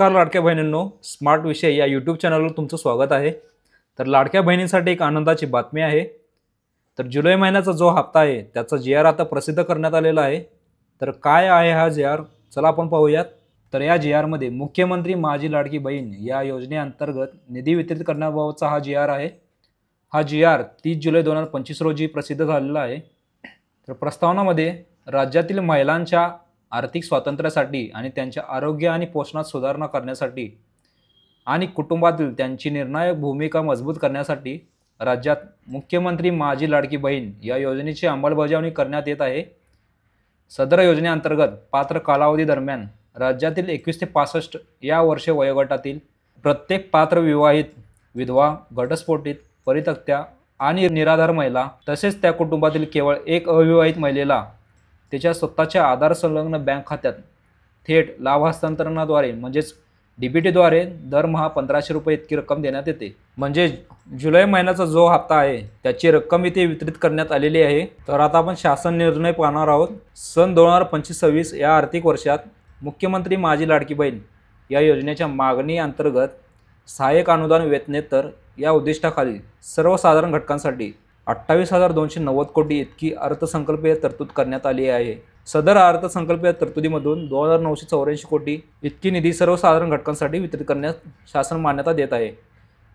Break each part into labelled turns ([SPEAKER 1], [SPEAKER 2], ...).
[SPEAKER 1] नमस्कार लाडक्या बहिणींनो, स्मार्ट विषय या यूट्यूब चॅनलवर तुमचं स्वागत आहे। तर लाडक्या बहिणींसाठी एक आनंदाची बातमी आहे। तर जुलै महिन्याचा जो हप्ता आहे त्याचा जी आर आता प्रसिद्ध करण्यात आलेला आहे। तर काय आहे हा जी आर, चला आपण पाहूयात। तर या जी आर मध्ये मुख्यमंत्री माझी लाडकी बहीण या योजनेअंतर्गत निधी वितरित करण्याबाबतचा हा जी आर आहे। हा जी आर 30 जुलै 2025 रोजी प्रसिद्ध झालेला आहे। तर प्रस्तावनामध्ये राज्यातील महिलांच्या आर्थिक स्वातंत्र्यासाठी आणि त्यांच्या आरोग्य आणि पोषणात सुधारणा करण्यासाठी आणि कुटुंबातील त्यांची निर्णायक भूमिका मजबूत करण्यासाठी राज्यात मुख्यमंत्री माझी लाडकी बहीण या योजनेची अंमलबजावणी करण्यात येत आहे। सदर योजनेअंतर्गत पात्र कालावधी दरम्यान राज्यातील 21 ते 65 या वर्ष वयोगटातील प्रत्येक पात्र विवाहित, विधवा, घटस्फोटित, परित्यक्त्या आणि निराधार महिला तसेच त्या कुटुंबातील केवळ एक अविवाहित महिलेला त्याच्या स्वतःच्या आधार संलग्न बँक खात्यात थेट लाभ हस्तांतरणाद्वारे म्हणजेच डीबीटीद्वारे दरमहा 1500 रुपये इतकी रक्कम देण्यात येते। म्हणजे जुलै महिन्याचा जो हप्ता आहे त्याची रक्कम इथे वितरित करण्यात आलेली आहे। तर आता आपण शासन निर्णय पाहणार आहोत। सन 2025-26 या आर्थिक वर्षात मुख्यमंत्री माझी लाडकी बहीण या योजनेच्या मागणी अंतर्गत सहाय्यक अनुदान वेतनेतर या उद्दिष्टाखाली सर्वसाधारण घटकांसाठी 28,290 कोटी इतकी अर्थसंकल्पीय तरतूद करण्यात आली आहे। सदर अर्थसंकल्पीय तरतुदीमधून 2,984 कोटी इतकी निधी सर्वसाधारण घटकांसाठी वितरित करण्यास शासन मान्यता देत आहे।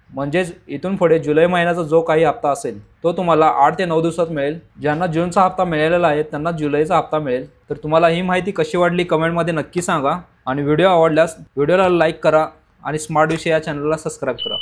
[SPEAKER 1] म्हणजेच इथून पुढे जुलै महिन्याचा जो काही हप्ता असेल तो तुम्हाला 8 ते 9 दिवसात मिळेल। ज्यांना जूनचा हप्ता मिळालेला आहे त्यांना जुलैचा हप्ता मिळेल। तर तुम्हाला ही माहिती कशी वाटली कमेंटमध्ये नक्की सांगा आणि व्हिडिओ आवडल्यास व्हिडिओला लाईक करा आणि स्मार्ट विषय या चॅनलला सबस्क्राईब करा।